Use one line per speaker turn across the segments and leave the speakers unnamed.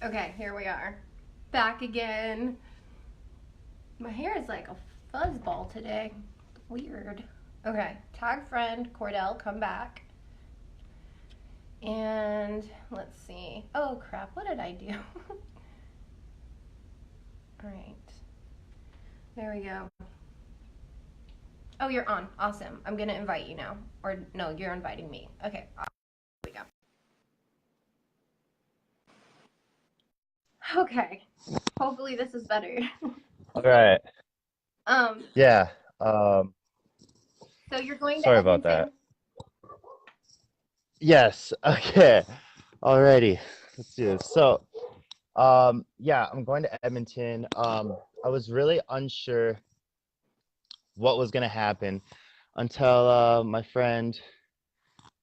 Okay, here we are. Back again. My hair is like a fuzzball today. Weird. Okay, tag friend Cordelle, come back. And let's see. Oh crap, what did I do? All right, there we go. Oh, you're on. Awesome. I'm gonna invite you now. Or no, you're inviting me. Okay, here we go. Okay, hopefully this is better.
All right.
um,
Yeah. Um,
so you're going to
Sorry about that.
Edmonton.
Yes. Okay. Alrighty. Let's do this. Yeah, I'm going to Edmonton. I was really unsure what was gonna happen until my friend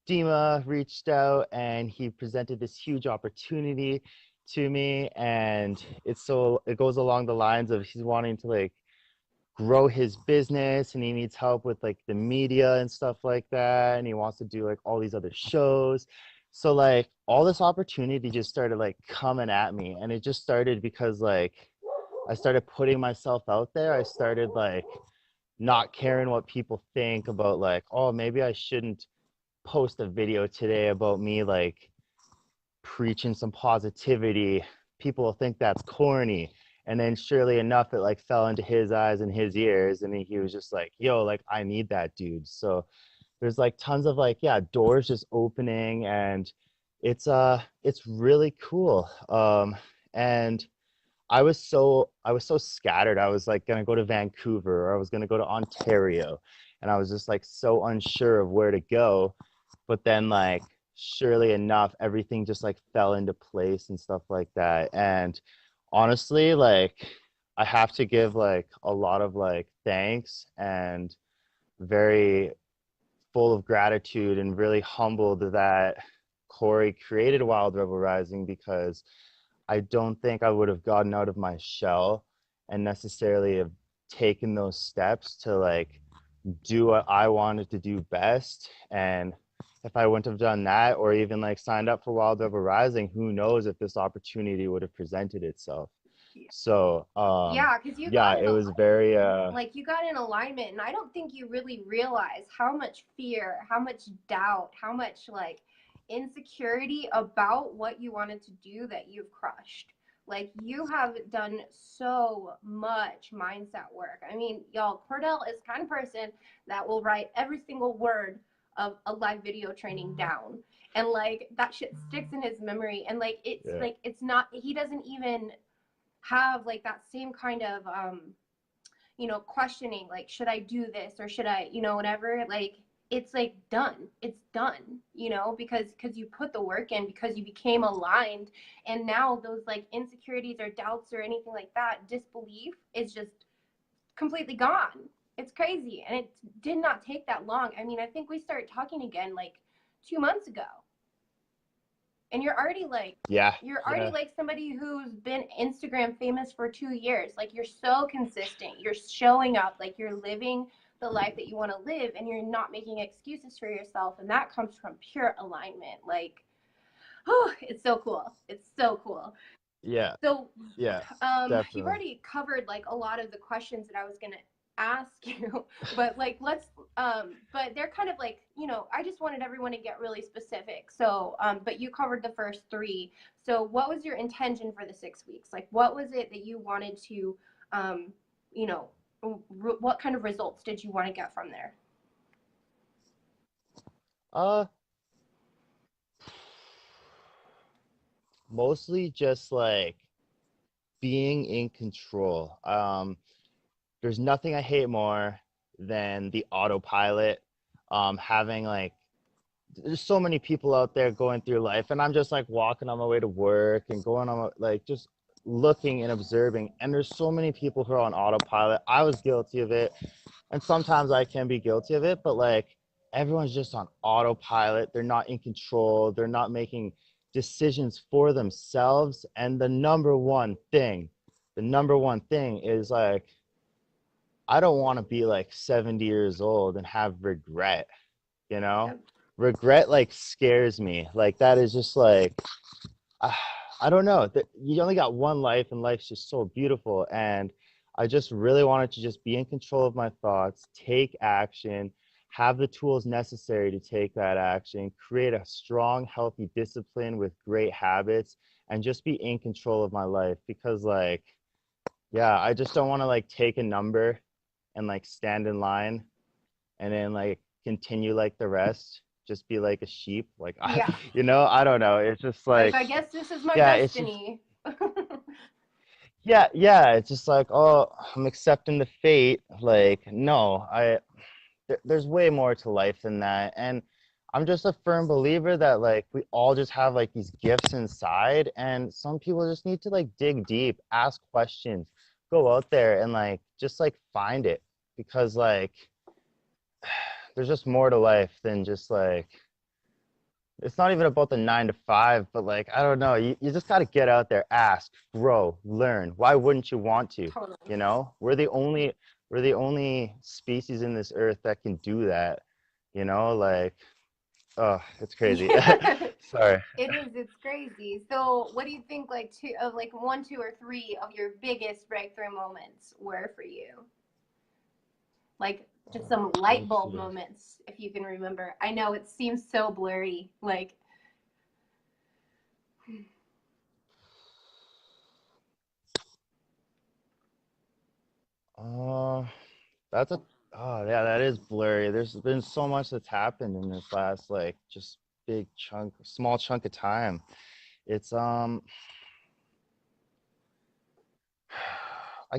Dima reached out and he presented this huge opportunity to me, and it goes along the lines of he's wanting to like grow his business and he needs help with like the media and stuff like that, and he wants to do like all these other shows. So like all this opportunity just started like coming at me, and it just started because like I started putting myself out there. I started like not caring what people think about, like, oh, maybe I shouldn't post a video today about me like preaching some positivity. People will think that's corny. And then surely enough, it like fell into his eyes and his ears. And he was just like, yo, like I need that, dude. So there's like tons of like, yeah, doors just opening, and it's really cool. And I was so scattered. I was like gonna go to Vancouver, or I was gonna go to Ontario, and I was just like so unsure of where to go. But then like surely enough, everything just like fell into place and stuff like that. And honestly, like I have to give like a lot of like thanks, and very full of gratitude and really humbled that Corey created Wild Rebel Rising, because I don't think I would have gotten out of my shell and necessarily have taken those steps to like do what I wanted to do best. And if I wouldn't have done that, or even like signed up for Wild Rebel Rising, who knows if this opportunity would have presented itself. So
Yeah, because you
yeah,
got in
it was very
like you got in alignment, and I don't think you really realize how much fear, how much doubt, how much like insecurity about what you wanted to do that you've crushed. Like you have done so much mindset work. I mean, y'all, Cordell is the kind of person that will write every single word of a live video training down, and like that shit sticks in his memory, and like
yeah.
it's not, he doesn't even have like that same kind of questioning, like should I do this or should I, whatever. Like it's like done, it's done, because you put the work in, because you became aligned. And now those like insecurities or doubts or anything like that, disbelief, is just completely gone. It's crazy, and it did not take that long. I mean, I think we started talking again like 2 months ago, and
Yeah.
you're already
Yeah.
like somebody who's been Instagram famous for 2 years. Like you're so consistent. You're showing up, like you're living the life that you want to live, and you're not making excuses for yourself. And that comes from pure alignment. Like, oh, it's so cool. It's so cool.
Yeah.
So,
Yeah.
you've
Definitely.
already covered like a lot of the questions that I was gonna ask you, but like but they're kind of like, I just wanted everyone to get really specific. So, but you covered the first three. So, what was your intention for the 6 weeks? Like, what was it that you wanted to, um, you know, what kind of results did you want to get from there?
Uh Mostly just like being in control. There's nothing I hate more than the autopilot. Having like, there's so many people out there going through life, and I'm just like walking on my way to work and going on like just looking and observing. And there's so many people who are on autopilot. I was guilty of it, and sometimes I can be guilty of it, but like everyone's just on autopilot. They're not in control. They're not making decisions for themselves. And the number one thing is like, I don't want to be like 70 years old and have regret, you know?
Yep.
Regret like scares me. Like that is just like, uh, I don't know that you only got one life and life's just so beautiful. And I just really wanted to just be in control of my thoughts, take action, have the tools necessary to take that action, create a strong, healthy discipline with great habits, and just be in control of my life. Because like, yeah, I just don't want to like take a number and like stand in line and then like continue like the rest, just be like a sheep. Like
Yeah.
I don't know. It's just
Like,
like,
I guess this is my
yeah, it's just
destiny.
yeah, it's just like, oh, I'm accepting the fate. Like, no, there's way more to life than that. And I'm just a firm believer that like we all just have like these gifts inside, and some people just need to like dig deep, ask questions, go out there and like just like find it. Because like there's just more to life than just like, it's not even about the 9 to 5, but like, I don't know, you just got to get out there, ask, grow, learn. Why wouldn't you want to?
Totally.
We're the only species in this earth that can do that, like, oh, it's crazy.
Yeah.
Sorry.
It is. It's crazy. So, what do you think, like, two of like one, two, or three of your biggest breakthrough moments were for you? Like, just some light bulb
Breakthrough.
moments, if you can remember. I know it seems so blurry. Like,
uh that's a oh yeah, that is blurry. There's been so much that's happened in this last like just small chunk of time. It's I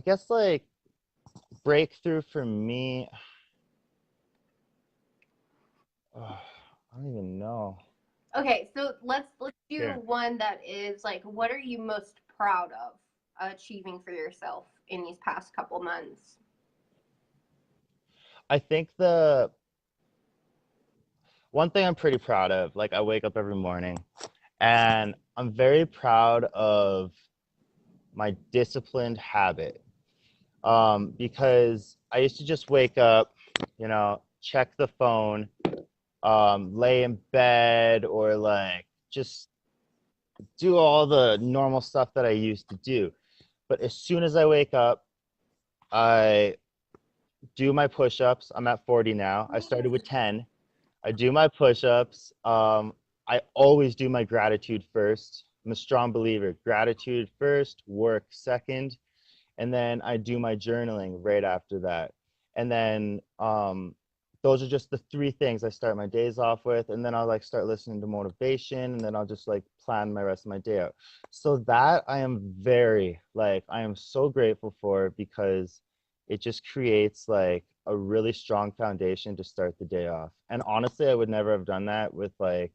guess like breakthrough for me, I don't even know.
okay, so let's do
Here,
one that is like, what are you most proud of achieving for yourself in these past couple months?
I think the one thing I'm pretty proud of, like I wake up every morning and I'm very proud of my disciplined habit. Because I used to just wake up, check the phone, lay in bed, or like just do all the normal stuff that I used to do. But as soon as I wake up, I do my push-ups. I'm at 40 now. I started with 10. I do my push-ups. I always do my gratitude first. I'm a strong believer. Gratitude first, work second, and then I do my journaling right after that. And then those are just the three things I start my days off with, and then I'll like start listening to motivation, and then I'll just like plan my rest of my day out. So that I am so grateful for, because it just creates like a really strong foundation to start the day off. And honestly, I would never have done that with like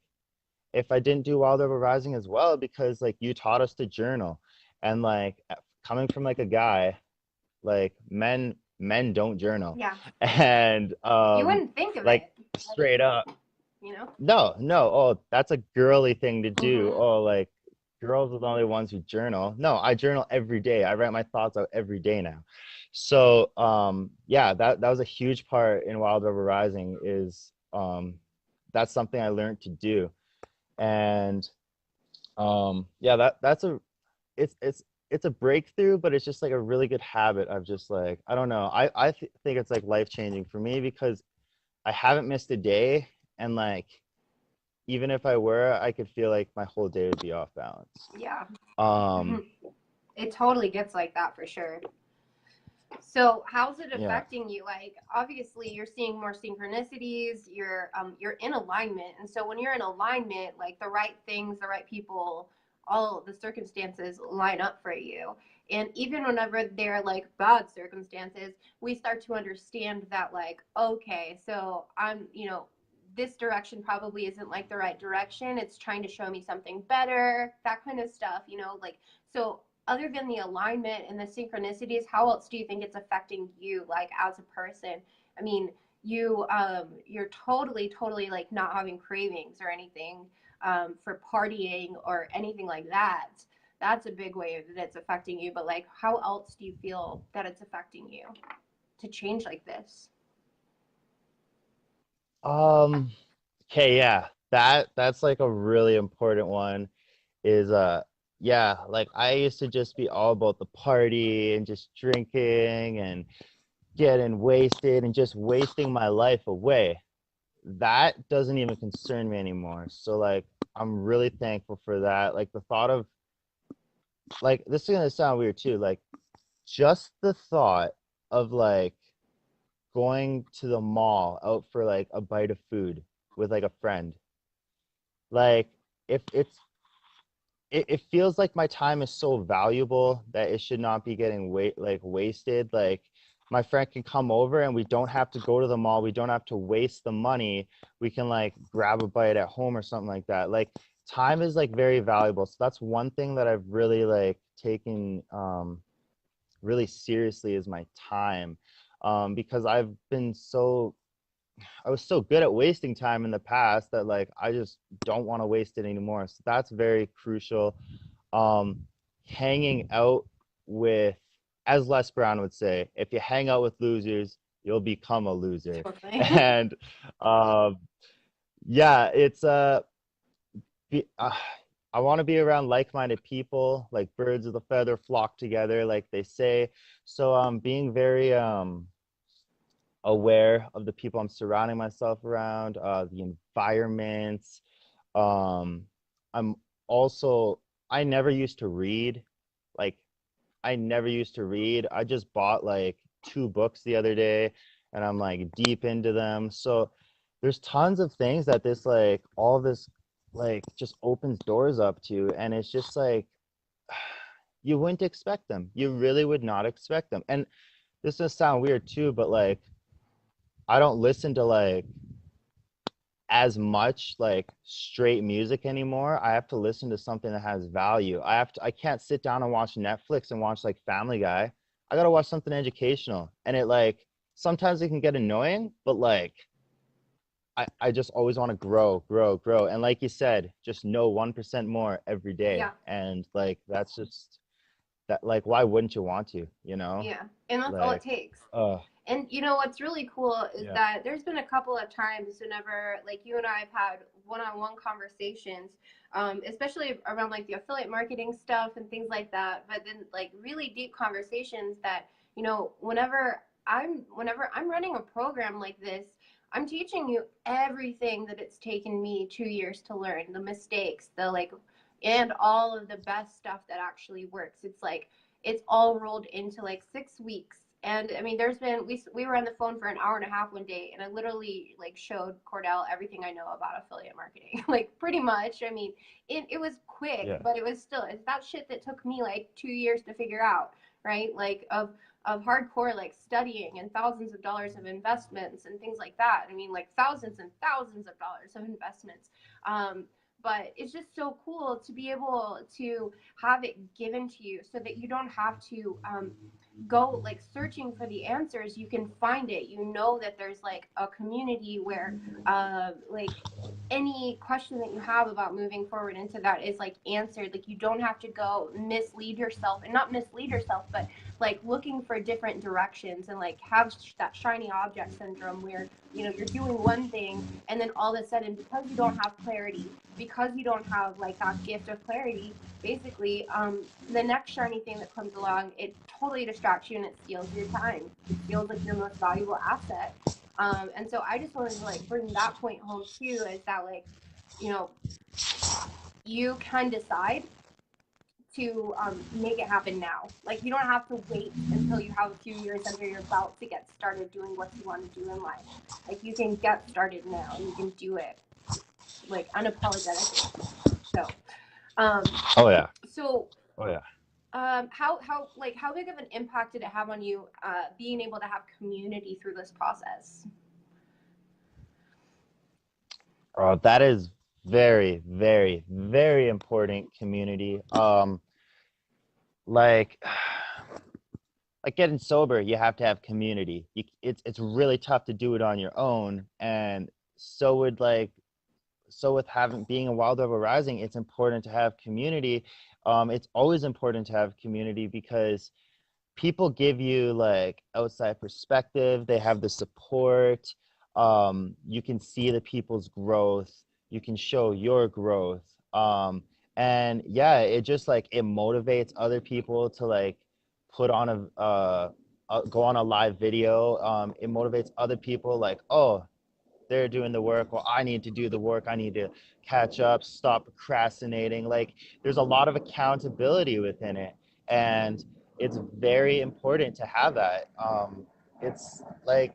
if I didn't do Wild Over Rising as well, because like you taught us to journal. And like coming from like a guy, like men don't journal.
Yeah,
And
you wouldn't think of
like
it,
straight up,
you know?
no, oh, that's a girly thing to do.
Mm-hmm.
Oh, like girls are the only ones who journal. No, I journal every day. I write my thoughts out every day now. So yeah, that was a huge part in Wild Over Rising, is that's something I learned to do. And yeah, that's a it's a breakthrough, but it's just like a really good habit of just like, I don't know, think it's like life changing for me, because I haven't missed a day. And like even if I were, I could feel like my whole day would be off balance.
Yeah.
um
It totally gets like that for sure. So how's it
yeah.
affecting you? Like, obviously you're seeing more synchronicities, you're in alignment. And so when you're in alignment, like the right things, the right people, all the circumstances line up for you. And even whenever they're like bad circumstances, we start to understand that, like, okay, so this direction probably isn't like the right direction. It's trying to show me something better, that kind of stuff, like, so other than the alignment and the synchronicities, how else do you think it's affecting you, like, as a person? I mean, you're totally like not having cravings or anything for partying or anything like that. That's a big way that it's affecting you. But like, how else do you feel that it's affecting you to change like this?
Okay, yeah, that's like a really important one, is yeah, like I used to just be all about the party and just drinking and getting wasted and just wasting my life away. That doesn't even concern me anymore. So like I'm really thankful for that. Like the thought of like this is gonna sound weird too, like just the thought of like going to the mall out for like a bite of food with like a friend. Like if it feels like my time is so valuable that it should not be getting wasted. Like my friend can come over and we don't have to go to the mall. We don't have to waste the money. We can like grab a bite at home or something like that. Like time is like very valuable. So that's one thing that I've really like taken really seriously is my time. Because I was so good at wasting time in the past that like I just don't want to waste it anymore. So that's very crucial. um, Hanging out with, as Les Brown would say, if you hang out with losers, you'll become a loser.
Totally.
And um, yeah, it's be, uh, I want to be around like-minded people, like birds of the feather flock together, like they say. So being very aware of the people I'm surrounding myself around, the environments. Um, I'm also, I never used to read. Like I never used to read. I just bought like two books the other day and I'm like deep into them. So there's tons of things that this like all this like just opens doors up to, and it's just like you wouldn't expect them. You really would not expect them. And this does sound weird too, but like I don't listen to like as much like straight music anymore. I have to listen to something that has value. I can't sit down and watch Netflix and watch like Family Guy. I gotta watch something educational. And it like sometimes it can get annoying, but like I just always want to grow, grow, grow. And like you said, just know 1% more every day.
Yeah.
And like that's just that like why wouldn't you want to, you know?
Yeah. And that's all it
Like
takes.
uh
And you know what's really cool is
yeah.
that there's been a couple of times whenever like you and I have had one-on-one conversations, especially around like the affiliate marketing stuff and things like that. But then like really deep conversations that whenever I'm running a program like this, I'm teaching you everything that it's taken me 2 years to learn, the mistakes, the like, and all of the best stuff that actually works. It's like it's all rolled into like 6 weeks. And I mean, there's been we were on the phone for an hour and a half one day, and I literally like showed Cordell everything I know about affiliate marketing, like pretty much. I mean, it was quick,
Yeah.
but it was still it's that shit that took me like 2 years to figure out, right? Like of hardcore like studying and thousands of dollars of investments and things like that. I mean, like thousands and thousands of dollars of investments. But it's just so cool to be able to have it given to you so that you don't have to go like searching for the answers. You can find it. You know that there's like a community where like any question that you have about moving forward into that is like answered. Like you don't have to go mislead yourself, and not mislead yourself, but like looking for different directions and like have that shiny object syndrome where you're doing one thing and then all of a sudden, because you don't have clarity, because you don't have like that gift of clarity, basically the next shiny thing that comes along, it totally distracts you and it steals your time. It steals like your most valuable asset. And so I just wanted to like bring that point home too, is that like, you know, you can decide to make it happen now. Like you don't have to wait until you have a few years under your belt to get started doing what you want to do in life. Like you can get started now and you can do it like unapologetically. So, um,
Oh yeah.
so
Oh yeah.
how big of an impact did it have on you being able to have community through this process?
Oh, that is very, very, very important community. Like like getting sober, you have to have community. It's really tough to do it on your own, and so would like so with having being a Wild Rebel Rising, it's important to have community. It's always important to have community because people give you like outside perspective. They have the support. You can see the people's growth. You can show your growth. And yeah, it just like it motivates other people to like put on go on a live video. It motivates other people like, oh, they're doing the work, well, I need to do the work, I need to catch up, stop procrastinating. Like there's a lot of accountability within it, and it's very important to have that. It's like,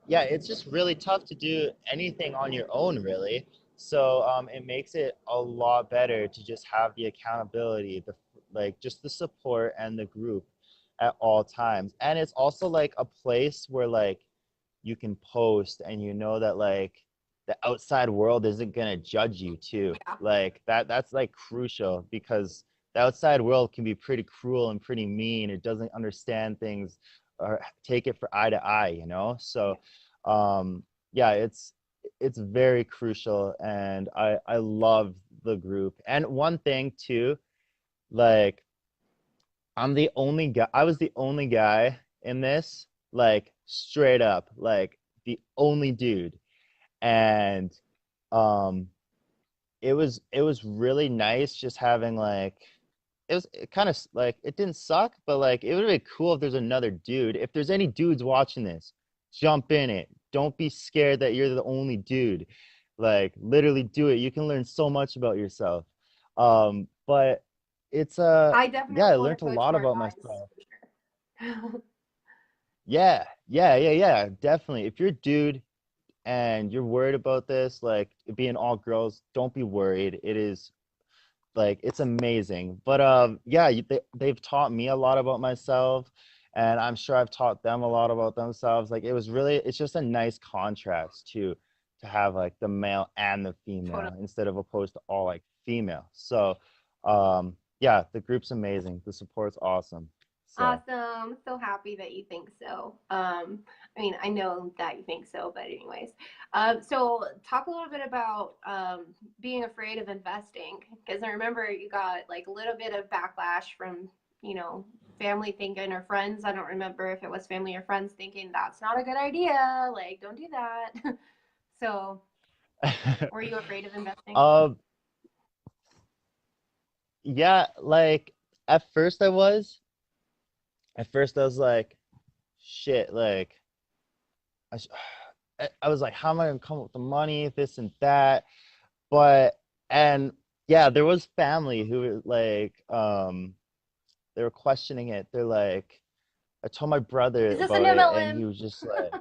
yeah, it's just really tough to do anything on your own, really. So it makes it a lot better to just have the accountability, the like just the support and the group at all times. And it's also like a place where like you can post and you know that like the outside world isn't going to judge you too.
Yeah,
Like that's like crucial, because the outside world can be pretty cruel and pretty mean. It doesn't understand things or take it for eye to eye, you know? So yeah, it's very crucial, and I love the group. And one thing too, like I was the only guy in this, like straight up, like the only dude. And um it was really nice just having like it kind of like it didn't suck, but like it would be cool if there's another dude. If there's any dudes watching this, jump in it. Don't be scared that you're the only dude. Like literally do it. You can learn so much about yourself. But it's
I
yeah,
definitely
I
want
learned
to
a
coach
lot
more
about
guys
myself.
for sure.
Yeah, definitely. If you're a dude and you're worried about this, like it being all girls, don't be worried. It is like it's amazing. But yeah, they've taught me a lot about myself, and I'm sure I've taught them a lot about themselves. Like it's just a nice contrast to have like the male and the
Totally.
female instead of opposed to all like female. So yeah, the group's amazing. The support's awesome. So
Awesome. So happy that you think so. I mean, I know that you think so, but anyways. So talk a little bit about being afraid of investing, because I remember you got like a little bit of backlash from, you know, family thinking or friends. I don't remember if it was family or friends thinking that's not a good idea. Like, don't do that. So, were you afraid of investing?
um yeah, like at first I was at first I was like, shit, like I, sh- I was like, how am I gonna come up with the money, this and that? But and yeah, there was family who were like, they were questioning it. They're like, I told my brother
Is this an
about it, and he
MLM?
was just like,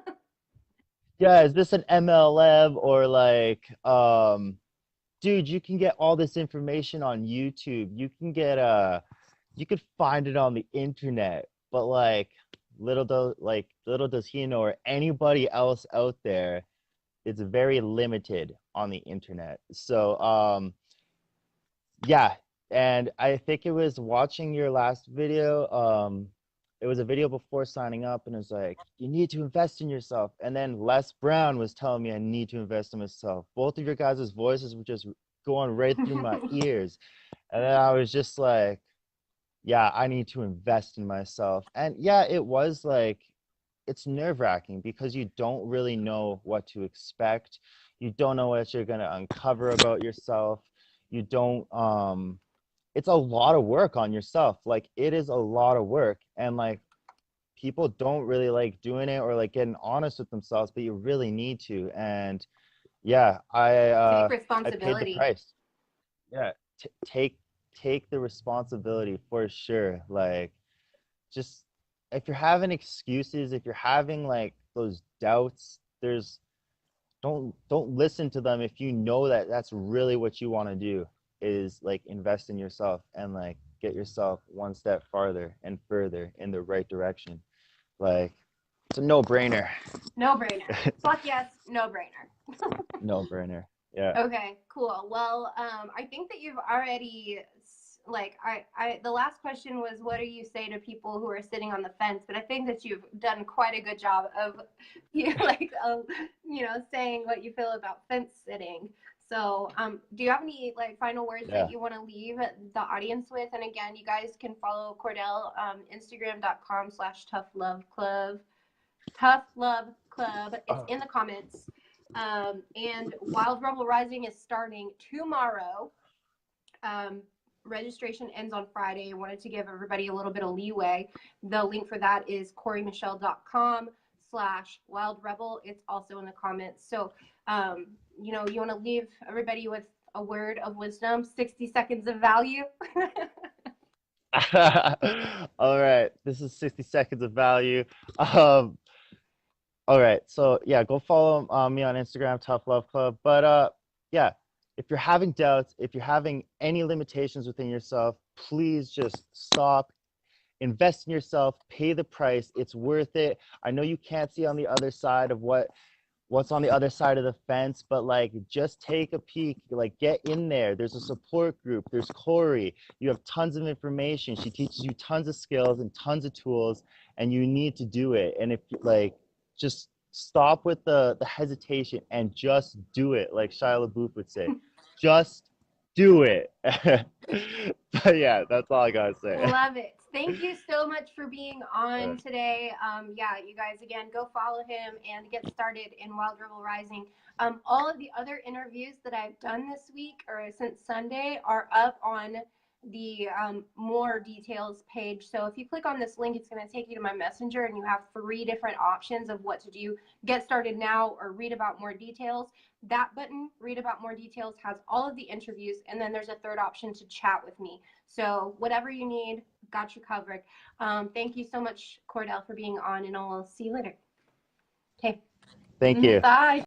yeah, is this an MLM or like, dude, you can get all this information on YouTube. You could find it on the internet, but like little does he know or anybody else out there, it's very limited on the internet. So yeah, and I think it was watching your last video. It was a video before signing up, and it was like, you need to invest in yourself. And then Les Brown was telling me I need to invest in myself. Both of your guys' voices were just going right through my ears. And then I was just like, yeah, I need to invest in myself. And yeah, it was like, it's nerve-wracking because you don't really know what to expect. You don't know what you're going to uncover about yourself. You don't it's a lot of work on yourself. Like it is a lot of work, and like people don't really like doing it or like getting honest with themselves, but you really need to. And yeah,
Take
I paid the
responsibility.
price. Yeah, take the responsibility for sure. Like just if you're having excuses, if you're having like those doubts, there's don't listen to them if you know that that's really what you want to do, is like invest in yourself and like get yourself one step farther and further in the right direction. Like it's a no-brainer.
No brainer. Fuck yes, no brainer.
No-brainer. Yeah.
Okay, cool. Well, I think that you've already like the last question was what do you say to people who are sitting on the fence? But I think that you've done quite a good job of you like saying what you feel about fence sitting. So, do you have any like final words that
Yeah.
you want to leave the audience with? And again, you guys can follow Cordelle, Instagram.com/tough love club. Tough Love Club. It's
Oh,
in the comments. And Wild Rebel Rising is starting tomorrow. Registration ends on Friday. I wanted to give everybody a little bit of leeway. The link for that is CoreyMichelle.com/wildrebel. It's also in the comments. So, you know, you want to leave everybody with a word of wisdom, 60 seconds of value.
All right, this is 60 seconds of value. Um, all right, so yeah, go follow me on Instagram, Tough Love Club. But yeah, if you're having doubts, if you're having any limitations within yourself, please just stop, invest in yourself, pay the price. It's worth it. I know you can't see on the other side of what's on the other side of the fence, but like just take a peek, like get in there. There's a support group, there's Corey, you have tons of information, she teaches you tons of skills and tons of tools, and you need to do it. And if like, just stop with the hesitation and just do it, like Shia LaBeouf would say, just do it. But yeah, that's all I gotta say.
Love it. Thank you so much for being on today. Yeah, you guys, again, go follow him and get started in Wild Rebel Rising. All of the other interviews that I've done this week or since Sunday are up on the more details page. So if you click on this link, it's going to take you to my messenger, and you have 3 different options of what to do: get started now or read about more details. That button, read about more details, has all of the interviews, and then there's a 3rd option to chat with me. So whatever you need, got you covered. Thank you so much, Cordelle, for being on, and I'll see you later. Okay.
Thank you.
Bye.